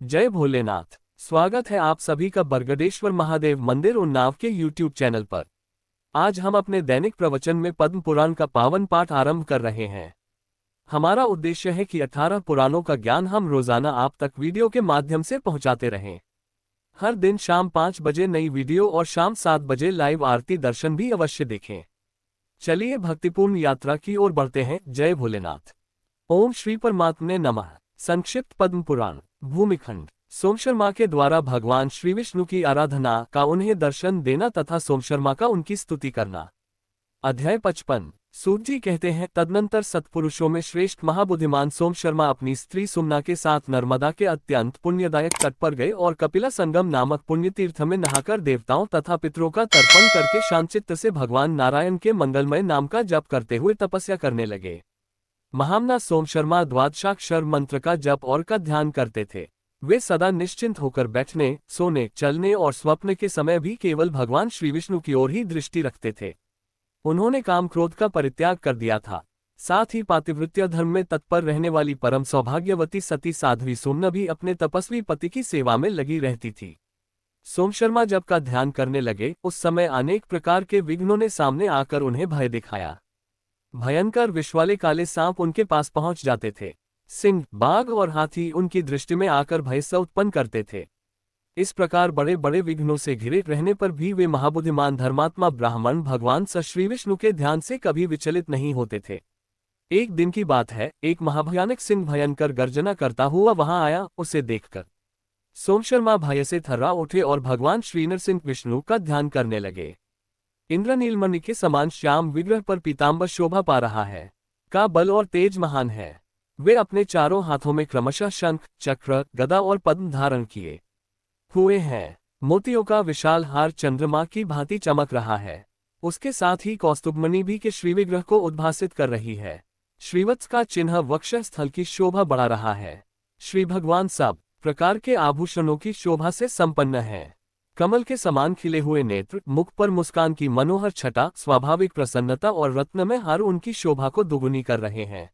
जय भोलेनाथ। स्वागत है आप सभी का बरगदेश्वर महादेव मंदिर उन्नाव के YouTube चैनल पर। आज हम अपने दैनिक प्रवचन में पद्म पुराण का पावन पाठ आरंभ कर रहे हैं। हमारा उद्देश्य है कि 18 पुराणों का ज्ञान हम रोजाना आप तक वीडियो के माध्यम से पहुंचाते रहें। हर दिन शाम 5 बजे नई वीडियो और शाम 7 बजे लाइव आरती दर्शन भी अवश्य देखें। चलिए भक्तिपूर्ण यात्रा की ओर बढ़ते हैं। जय भोलेनाथ। ओम श्री परमात्मने नमः। संक्षिप्त पद्म पुराण भूमिखंड। सोमशर्मा के द्वारा भगवान श्री विष्णु की आराधना का उन्हें दर्शन देना तथा सोमशर्मा का उनकी स्तुति करना। अध्याय 55। सूत जी कहते हैं, तदनंतर सत्पुरुषों में श्रेष्ठ महाबुद्धिमान सोमशर्मा अपनी स्त्री सुमना के साथ नर्मदा के अत्यंत पुण्यदायक तट पर गए और कपिला संगम नामक पुण्य तीर्थ में नहाकर देवताओं तथा पितरों का तर्पण करके शांतचित्त से भगवान नारायण के मंगलमय नाम का जप करते हुए तपस्या करने लगे। महामना सोमशर्मा द्वादशाक्षर मंत्र का जप और का ध्यान करते थे। वे सदा निश्चिंत होकर बैठने, सोने, चलने और स्वप्न के समय भी केवल भगवान श्री विष्णु की ओर ही दृष्टि रखते थे। उन्होंने काम क्रोध का परित्याग कर दिया था। साथ ही पातिव्रत्य धर्म में तत्पर रहने वाली परम सौभाग्यवती सती साध्वी सुमना भी अपने तपस्वी पति की सेवा में लगी रहती थी। सोमशर्मा जप का ध्यान करने लगे, उस समय अनेक प्रकार के विघ्नों ने सामने आकर उन्हें भय दिखाया। भयंकर विषवाले काले सांप उनके पास पहुंच जाते थे। सिंह, बाघ और हाथी उनकी दृष्टि में आकर भय से उत्पन्न करते थे। इस प्रकार बड़े बड़े विघ्नों से घिरे रहने पर भी वे महाबुद्धिमान धर्मात्मा ब्राह्मण भगवान श्री विष्णु के ध्यान से कभी विचलित नहीं होते थे। एक दिन की बात है, एक महाभयानक सिंह भयंकर गर्जना करता हुआ वहां आया। उसे देखकर सोमशर्मा भय से थर्रा उठे और भगवान श्री नरसिंह विष्णु का ध्यान करने लगे। इंद्रनीलमणि के समान श्याम विग्रह पर पीताम्बर शोभा पा रहा है, का बल और तेज महान है। वे अपने चारों हाथों में क्रमशः शंख, चक्र, गदा और पद्म धारण किए हुए हैं। मोतियों का विशाल हार चंद्रमा की भांति चमक रहा है। उसके साथ ही कौस्तुभमणि भी के श्रीविग्रह को उद्भासित कर रही है। श्रीवत्स का चिन्ह वक्ष स्थल की शोभा बढ़ा रहा है। श्री भगवान सब प्रकार के आभूषणों की शोभा से संपन्न है। कमल के समान खिले हुए नेत्र, मुख पर मुस्कान की मनोहर छटा, स्वाभाविक प्रसन्नता और रत्नमय हार उनकी शोभा को दुगुनी कर रहे हैं।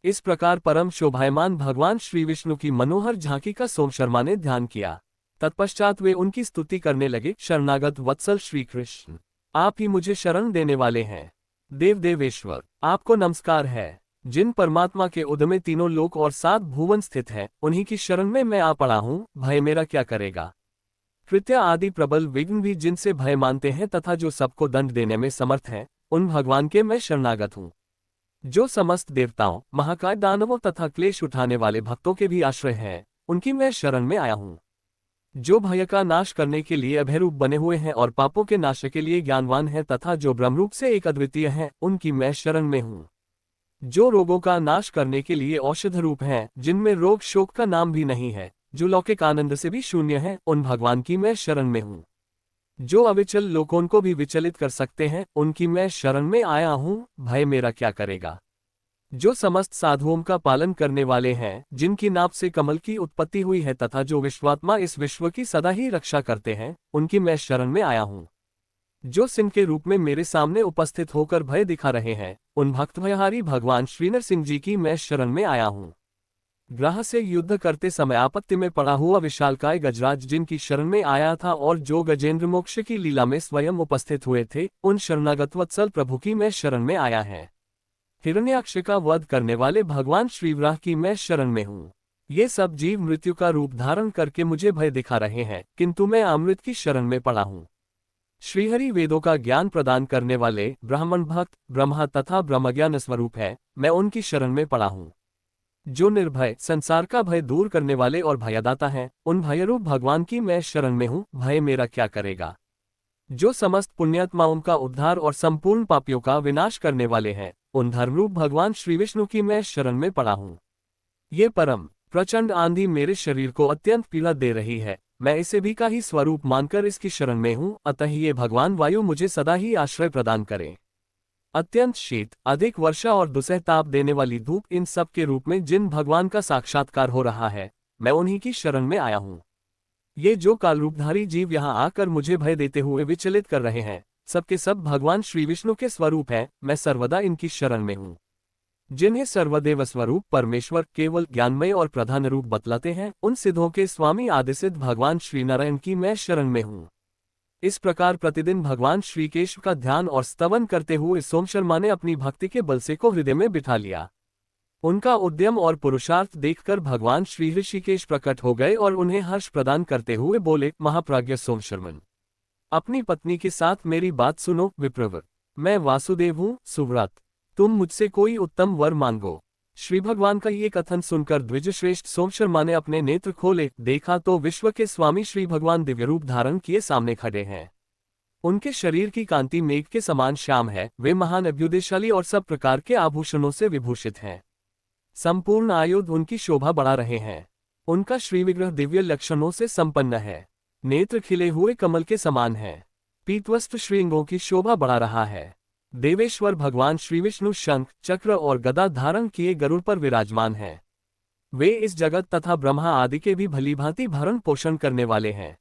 इस प्रकार परम शोभायमान भगवान श्री विष्णु की मनोहर झांकी का सोमशर्मा ने ध्यान किया। तत्पश्चात वे उनकी स्तुति करने लगे। शरणागत वत्सल श्री कृष्ण, आप ही मुझे शरण देने वाले हैं। देव देवेश्वर, आपको नमस्कार है। जिन परमात्मा के उदय तीनों लोक और 7 भुवन स्थित है, उन्हीं की शरण में मैं आ पड़ा हूँ। भय मेरा क्या करेगा। कृत्य आदि प्रबल विघ्न भी जिनसे भय मानते हैं तथा जो सबको दंड देने में समर्थ हैं, उन भगवान के मैं शरणागत हूँ। जो समस्त देवताओं, महाकाय दानवों तथा क्लेश उठाने वाले भक्तों के भी आश्रय हैं, उनकी मैं शरण में आया हूँ। जो भय का नाश करने के लिए अभयरूप बने हुए हैं और पापों के नाश के लिए ज्ञानवान हैं तथा जो ब्रह्मरूप से एक अद्वितीय हैं, उनकी मैं शरण में हूँ। जो रोगों का नाश करने के लिए औषध रूप हैं, जिनमें रोग शोक का नाम भी नहीं है, जो लौकिक आनंद से भी शून्य है, उन भगवान की मैं शरण में हूँ। जो अविचल लोकों को भी विचलित कर सकते हैं, उनकी मैं शरण में आया हूँ। भय मेरा क्या करेगा। जो समस्त साधुओं का पालन करने वाले हैं, जिनकी नाभ से कमल की उत्पत्ति हुई है तथा जो विश्वात्मा इस विश्व की सदा ही रक्षा करते हैं, उनकी मैं शरण में आया हूँ। जो सिंह के रूप में मेरे सामने उपस्थित होकर भय दिखा रहे हैं, उन भक्त भयहारी भगवान श्री नरसिंह जी की मैं शरण में आया हूँ। ग्रह से युद्ध करते समय आपत्ति में पड़ा हुआ विशालकाय गजराज जिनकी शरण में आया था और जो गजेंद्र मोक्ष की लीला में स्वयं उपस्थित हुए थे, उन शरणागत वत्सल प्रभु की मैं शरण में आया है। हिरण्याक्ष का वध करने वाले भगवान श्रीवराह की मैं शरण में हूँ। ये सब जीव मृत्यु का रूप धारण करके मुझे भय दिखा रहे हैं, किंतु मैं अमृत की शरण में पड़ा हूँ। श्रीहरि वेदों का ज्ञान प्रदान करने वाले ब्राह्मण भक्त ब्रह्मा तथा ब्रह्मज्ञान स्वरूप है, मैं उनकी शरण में पड़ा हूँ। जो निर्भय, संसार का भय दूर करने वाले और भयदाता हैं, उन भयरूप भगवान की मैं शरण में हूँ। भय मेरा क्या करेगा। जो समस्त पुण्यात्माओं का उद्धार और संपूर्ण पापियों का विनाश करने वाले हैं, उन धर्मरूप भगवान श्री विष्णु की मैं शरण में पड़ा हूँ। ये परम प्रचंड आंधी मेरे शरीर को अत्यंत पीड़ा दे रही है, मैं इसे भी का ही स्वरूप मानकर इसकी शरण में हूँ। अतः ये भगवान वायु मुझे सदा ही आश्रय प्रदान करें। अत्यंत शीत, अधिक वर्षा और दुसह ताप देने वाली धूप, इन सब के रूप में जिन भगवान का साक्षात्कार हो रहा है, मैं उन्हीं की शरण में आया हूँ। ये जो कालरूपधारी जीव यहाँ आकर मुझे भय देते हुए विचलित कर रहे हैं, सबके सब भगवान श्री विष्णु के स्वरूप हैं। मैं सर्वदा इनकी शरण में हूँ। जिन्हें सर्वदेव स्वरूप परमेश्वर केवल ज्ञानमय और प्रधान रूप बतलाते हैं, उन सिद्धों के स्वामी आदिसिद्ध भगवान श्री नारायण की मैं शरण में हूँ। इस प्रकार प्रतिदिन भगवान श्री केशव का ध्यान और स्तवन करते हुए सोम शर्मा ने अपनी भक्ति के बल से को हृदय में बिठा लिया। उनका उद्यम और पुरुषार्थ देखकर भगवान श्री ऋषिकेश प्रकट हो गए और उन्हें हर्ष प्रदान करते हुए बोले, महाप्राज्ञ सोम शर्मन, अपनी पत्नी के साथ मेरी बात सुनो। विप्रवर, मैं वासुदेव हूँ, सुव्रत, तुम मुझसे कोई उत्तम वर मांगो। श्री भगवान का ये कथन सुनकर द्विजश्रेष्ठ सोम शर्मा ने अपने नेत्र खोले, देखा तो विश्व के स्वामी श्री भगवान दिव्य रूप धारण किए सामने खड़े हैं। उनके शरीर की कांति मेघ के समान श्याम है, वे महान अभ्युदयशाली और सब प्रकार के आभूषणों से विभूषित हैं। संपूर्ण आयुध उनकी शोभा बढ़ा रहे हैं। उनका श्रीविग्रह दिव्य लक्षणों से संपन्न है, नेत्र खिले हुए कमल के समान है, पीतवस्त्र श्रीअंगों की शोभा बढ़ा रहा है। देवेश्वर भगवान श्री विष्णु शंख, चक्र और गदा धारण किए गरुड़ पर विराजमान हैं। वे इस जगत तथा ब्रह्मा आदि के भी भलीभांति भरण पोषण करने वाले हैं।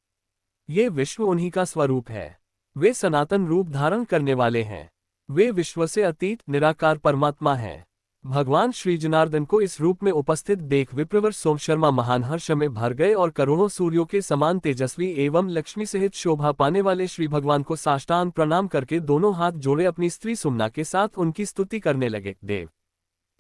ये विश्व उन्हीं का स्वरूप है। वे सनातन रूप धारण करने वाले हैं। वे विश्व से अतीत निराकार परमात्मा हैं। भगवान श्री जनार्दन को इस रूप में उपस्थित देख विप्रवर सोम शर्मा महान हर्ष में भर गए और करोड़ों सूर्यों के समान तेजस्वी एवं लक्ष्मी सहित शोभा पाने वाले श्री भगवान को साष्टांग प्रणाम करके दोनों हाथ जोड़े अपनी स्त्री सुमना के साथ उनकी स्तुति करने लगे। देव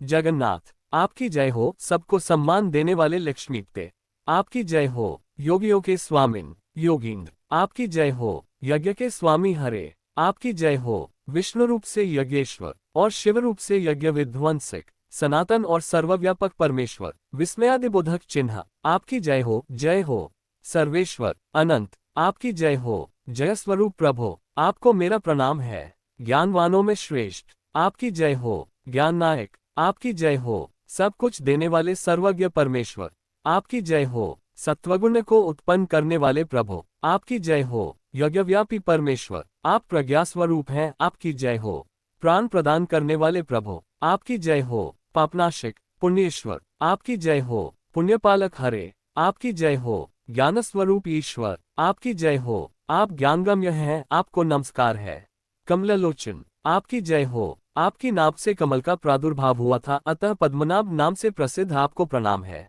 जगन्नाथ, आपकी जय हो। सबको सम्मान देने वाले लक्ष्मीपते, आपकी जय हो। योगियों के स्वामिन योगींद्र, आपकी जय हो। यज्ञ के स्वामी हरे, आपकी जय हो। विष्णु रूप से यज्ञेश्वर और शिव रूप से यज्ञ विध्वंसक सनातन और सर्वव्यापक परमेश्वर विस्मयादिबोधक चिन्ह, आपकी जय हो। जय हो। सर्वेश्वर अनंत, आपकी जय हो। जय स्वरूप प्रभो, आपको मेरा प्रणाम है। ज्ञानवानों में श्रेष्ठ, आपकी जय हो। ज्ञान नायक, आपकी जय हो। सब कुछ देने वाले सर्वज्ञ परमेश्वर, आपकी जय हो। सत्वगुण को उत्पन्न करने वाले प्रभु, आपकी जय हो। यज्ञव्यापी परमेश्वर, आप प्रज्ञा स्वरूप हैं, आपकी जय हो। प्राण प्रदान करने वाले प्रभु, आपकी जय हो। पापनाशक पुण्येश्वर, आपकी जय हो। पुण्यपालक हरे, आपकी जय हो। ज्ञान स्वरूप ईश्वर, आपकी जय हो। आप ज्ञानगम्य हैं, आपको नमस्कार है। कमललोचन, आपकी जय हो। आपकी नाभ से कमल का प्रादुर्भाव हुआ था, अतः पद्मनाभ नाम से प्रसिद्ध आपको प्रणाम है।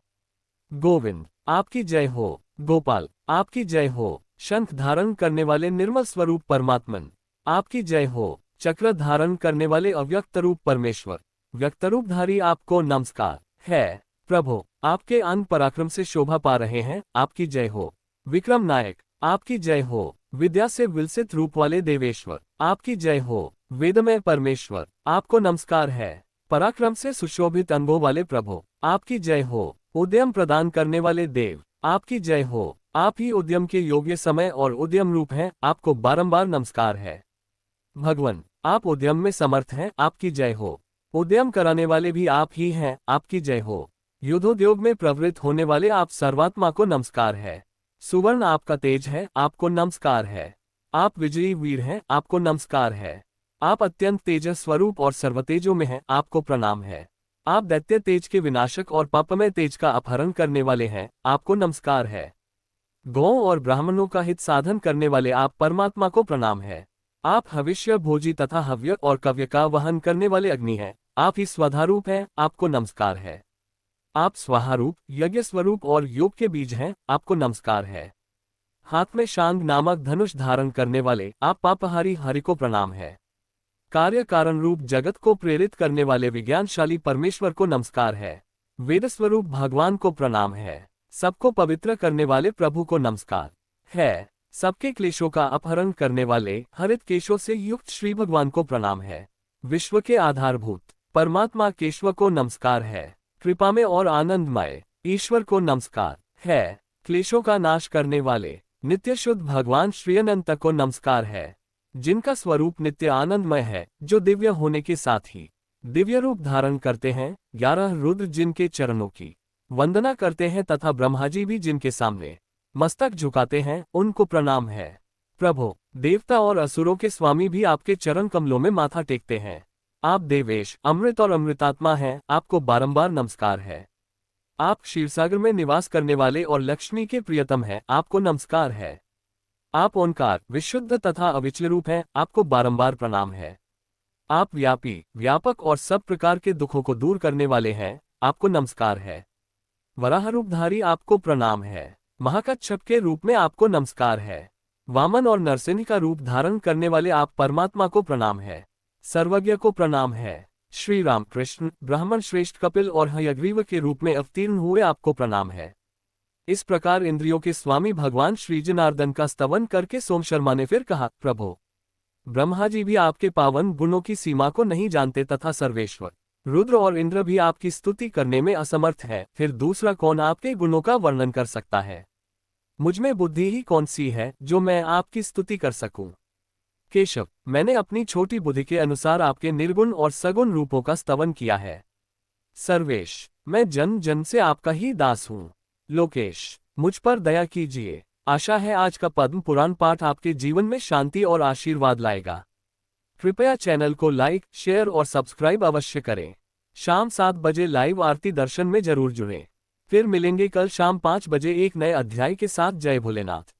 गोविंद, आपकी जय हो। गोपाल, आपकी जय हो। शंख धारण करने वाले निर्मल स्वरूप परमात्मन, आपकी जय हो। चक्र धारण करने वाले अव्यक्त रूप परमेश्वर, व्यक्तरूपधारी, आपको नमस्कार है। प्रभु, आपके अन पराक्रम से शोभा पा रहे हैं, आपकी जय हो। विक्रम नायक, आपकी जय हो। विद्या से विलसित रूप वाले देवेश्वर, आपकी जय हो। वेदमय परमेश्वर, आपको नमस्कार है। पराक्रम से सुशोभित अंगों वाले प्रभु, आपकी जय हो। उद्यम प्रदान करने वाले देव, आपकी जय हो। आप ही उद्यम के योग्य समय और उद्यम रूप हैं, आपको बारंबार नमस्कार है। भगवान, आप उद्यम में समर्थ हैं, आपकी जय हो। उद्यम कराने वाले भी आप ही हैं, आपकी जय हो। युद्धोद्योग में प्रवृत्त होने वाले आप सर्वात्मा को नमस्कार है। सुवर्ण आपका तेज है, आपको नमस्कार है। आप विजयी वीर हैं, आपको नमस्कार है। आप अत्यंत तेजस स्वरूप और सर्वतेजों में हैं, आपको प्रणाम है। आप दैत्य तेज के विनाशक और पापमय तेज का अपहरण करने वाले हैं, आपको नमस्कार है। गौओं और ब्राह्मणों का हित साधन करने वाले आप परमात्मा को प्रणाम है। आप हविष्य भोजी तथा हव्य और कव्य का वहन करने वाले अग्नि हैं, आप ही स्वधारूप हैं, आपको नमस्कार है। आप स्वाहारूप, यज्ञ स्वरूप और योग के बीज हैं, आपको नमस्कार है। हाथ में शांग नामक धनुष धारण करने वाले आप पापहारी हरि को प्रणाम है। कार्य कारण रूप जगत को प्रेरित करने वाले विज्ञानशाली परमेश्वर को नमस्कार है। वेद स्वरूप भगवान को प्रणाम है। सबको पवित्र करने वाले प्रभु को नमस्कार है। सबके क्लेशों का अपहरण करने वाले हरित केशों से युक्त श्री भगवान को प्रणाम है। विश्व के आधारभूत परमात्मा केशव को नमस्कार है। कृपा में और आनंदमय ईश्वर को नमस्कार है। क्लेशों का नाश करने वाले नित्य शुद्ध भगवान श्री अनंत को नमस्कार है, जिनका स्वरूप नित्य आनंदमय है, जो दिव्य होने के साथ ही दिव्य रूप धारण करते हैं। 11 रुद्र जिनके चरणों की वंदना करते हैं तथा ब्रह्मा जी भी जिनके सामने मस्तक झुकाते हैं, उनको प्रणाम है। प्रभु, देवता और असुरों के स्वामी भी आपके चरण कमलों में माथा टेकते हैं। आप देवेश, अमृत और अमृतात्मा हैं, आपको बारंबार नमस्कार है। आप क्षीरसागर में निवास करने वाले और लक्ष्मी के प्रियतम हैं, आपको नमस्कार है। आप ओंकार, विशुद्ध तथा अविचल रूप हैं, आपको बारंबार प्रणाम है। आप व्यापी, व्यापक और सब प्रकार के दुखों को दूर करने वाले हैं, आपको नमस्कार है। वराह रूपधारी आपको प्रणाम है। महाकच्छप के रूप में आपको नमस्कार है। वामन और नरसिंह का रूप धारण करने वाले आप परमात्मा को प्रणाम है। सर्वज्ञ को प्रणाम है। श्री रामकृष्ण, ब्राह्मण श्रेष्ठ कपिल और हयग्रीव के रूप में अवतीर्ण हुए आपको प्रणाम है। इस प्रकार इंद्रियों के स्वामी भगवान श्री जनार्दन का स्तवन करके सोम शर्मा ने फिर कहा, प्रभु ब्रह्मा जी भी आपके पावन गुणों की सीमा को नहीं जानते तथा सर्वेश्वर रुद्र और इंद्र भी आपकी स्तुति करने में असमर्थ है, फिर दूसरा कौन आपके गुणों का वर्णन कर सकता है? मुझ में बुद्धि ही कौन सी है जो मैं आपकी स्तुति कर सकूं? केशव, मैंने अपनी छोटी बुद्धि के अनुसार आपके निर्गुण और सगुण रूपों का स्तवन किया है। सर्वेश, मैं जन जन से आपका ही दास हूँ। लोकेश, मुझ पर दया कीजिए। आशा है आज का पद्म पुराण पाठ आपके जीवन में शांति और आशीर्वाद लाएगा। कृपया चैनल को लाइक, शेयर और सब्सक्राइब अवश्य करें। शाम 7 बजे लाइव आरती दर्शन में जरूर जुड़ें। फिर मिलेंगे कल शाम 5 बजे एक नए अध्याय के साथ। जय भोलेनाथ।